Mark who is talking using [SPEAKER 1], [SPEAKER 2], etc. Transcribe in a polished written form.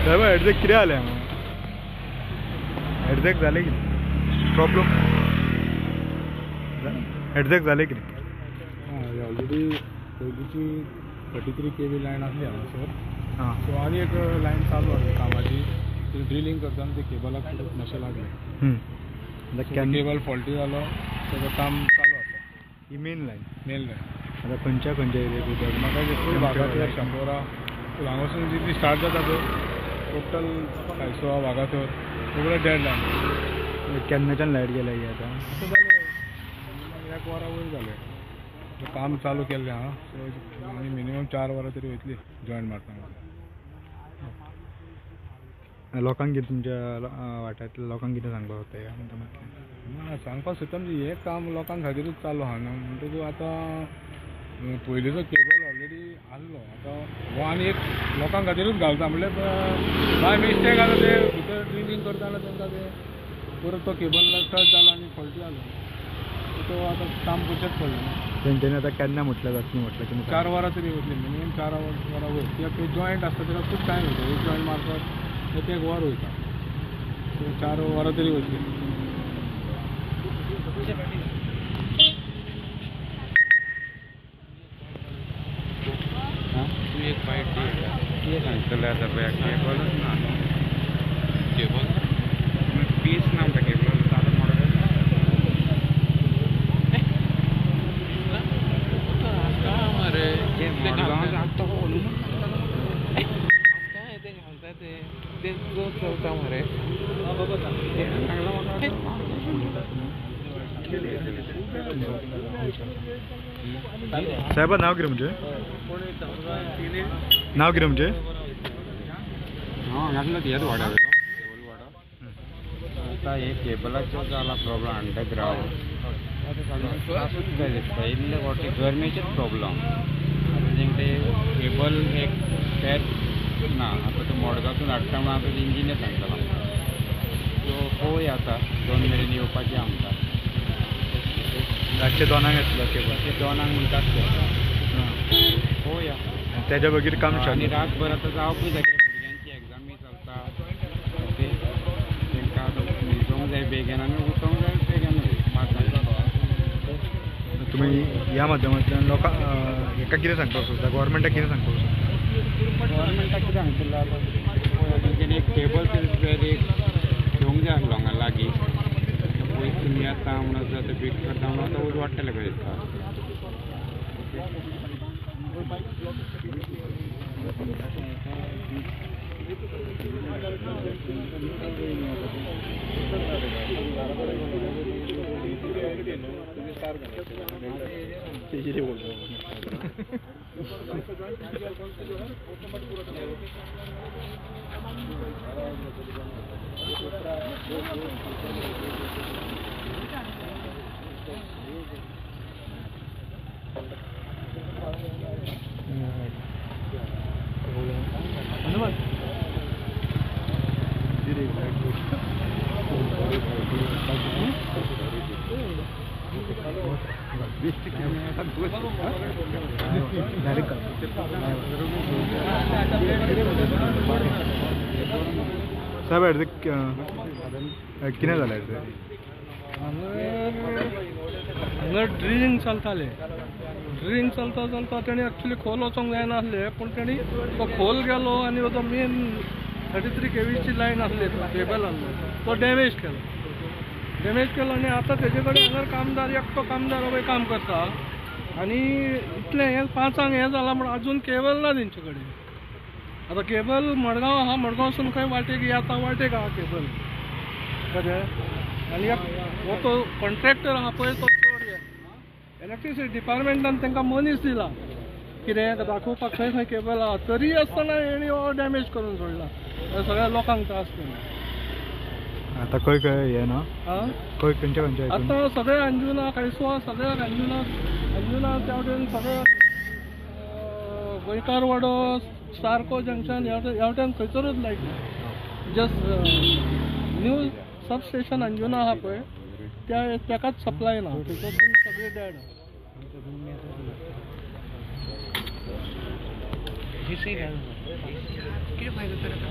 [SPEAKER 1] साहेब एडजेक्ट किती आले एडजेक्ट झाले की प्रॉब्लेम एडजेक्ट झाले की
[SPEAKER 2] ऑलरेडी पयलींची 33 kV लायन आसली हांगा सर.
[SPEAKER 1] हां
[SPEAKER 2] सो आनी एक लायन चालू आसली कामाची. ती ड्रिलिंग करतना ते केबलाक मातशें लागलें. केबल फॉल्टी जालो सगळें काम चालू आसा.
[SPEAKER 1] ही मेन लायन
[SPEAKER 2] लायन
[SPEAKER 1] आता खंयच्या एरियेक उदक
[SPEAKER 2] म्हाका दिसता वागातोर शंबोरा हांगासून जितली स्टार्ट जाता पळय टोटल खायसो वागातोर सगळें डेड लायन.
[SPEAKER 1] केन्नाच्यान लायट गेल्या ही आतां
[SPEAKER 2] जालें 1 वरां वयर जालें काम चालू केल्लें हां. सो आनी मिनिमम 4 वरां तरी वयतली जॉयन मारता.
[SPEAKER 1] लोकांक कितें तुमच्या वाठारांतल्या लोकांक कितें सांगपाक सोदता
[SPEAKER 2] सांगपाक सोदता म्हणजे हें काम लोकां खातीरूच चालू आहा न्हू. म्हणटकूच आतां पयलींचो केबल ऑलरेडी आसलो आतां हो आनी एक लोकां खातीरूच घालता म्हणल्यार बाय मिस्टेक आतां ते भितर ड्रिलिंग करतना तांकां ते परत तो केबल टच जालो आनी फॉल्टी जालो. तो आतां काम करचेंच पडलें.
[SPEAKER 1] तेंच्यांनी आतां केन्ना म्हटलें जातलें म्हटलें तुमी
[SPEAKER 2] 4 वरां तरी वयतली मिनिमम 4 वरां वयर. कित्याक ते जॉयंट आसता ताका खूब टायम वयता. एक जॉयंट मारपाक 1 वर वयता. सो 4 वरां तरी वयतली.
[SPEAKER 3] एक बाईट कितें सांगतलें आतां पळय केबलच ना केबल पीस ना म्हणटा केबल आतां मरे मडगांव जाता काय ते घालता ते जो चलता मरे
[SPEAKER 1] साहेबा नाव कितें म्हणजे नाव कितें म्हणजे
[SPEAKER 3] हां घातलो हेच वाड्या वयलो केबल वाडो. आतां हे केबलाचो जाला प्रॉब्लम अंडरग्रावंड दिसता इल्ले वॉट गरमेचेच प्रॉब्लम. आतां तेंचे केबल एक पॅच ना आतां तो मडगांवसून हाडटा म्हणून आतां इंजिनियर सांगतालो आमकां. सो पळोवया आतां 2 मेरेन येवपाचें आमकां.
[SPEAKER 1] रातचे 2 येतलो केबल
[SPEAKER 3] ते 2 म्हणटात ते पळोवया.
[SPEAKER 1] तेज्या बगीर काम
[SPEAKER 3] आनी रातभर आतां जावपूय जाय कित्याक भुरग्यांची एग्जामी चलता. ओके तांकां आतां न्हिदोंक जाय बेगीन आनी उठोंक जाय बेगीनूय 5
[SPEAKER 1] तुम्ही ह्या माध्यमांतल्यान लोकांक हेका कितें सांगपाक सोदता गव्हर्मेंटाक कितें सांगपाक सोदता.
[SPEAKER 3] गव्हर्मेंटाक कितें सांगतलें आतां तेंच्यांनी एक केबल तरी घेवंक जाय आसलो हांगा लागीं. पयस तुमी येता म्हणून आतां बीट करता म्हणून आतां वयर वाडटलें कशें दिसता.
[SPEAKER 1] साहेब कितें जालें
[SPEAKER 2] हांगा ड्रिलिंग चलतालें. ड्रिलिंग चलता चलता तेणी एक्चुली खोल वचोंक जायना आसलें पूण तेणी तो खोल गेलो आनी तो मेन 33 kVची लायन आसली केबल आसलो तो डॅमेज केलो आनी आतां तेजे कडेन हांगा कामदार एकटो कामदार पळय काम करता आनी इतलें हें 5 हें जालां म्हण आजून केबल ना तेंचे कडेन. आतां केबल मडगांव आहा मडगांवसून खंय वाटेक येता वाटेक आहा केबल कशें. आनी हो तो कॉन्ट्रॅक्टर आहा पळय तो चड इलेक्ट्रिसिटी डिपार्टमेंटान तांकां मनीस दिला कितें दाखोवपाक खंय खंय केबल आहा तरी आसतना हेणी हो डॅमेज करून सोडला. सगळ्या लोकांक त्रास केला.
[SPEAKER 1] आतां खंय खंय हें ना खंय खंयच्या
[SPEAKER 2] आतां सगळे अंजुना खायसो सगळ्याक अंजुना त्या वटेन सगळें गोंयकार वाडो सारको जंक्शन ह्या वटेन खंयसरूच लायट ना. जस्ट न्यू सबस्टेशन अंजुना आहा पळय ताकाच सप्लाय ना थंयसून सगळे डॅड.
[SPEAKER 4] हे सही रहना कितें फायदो तर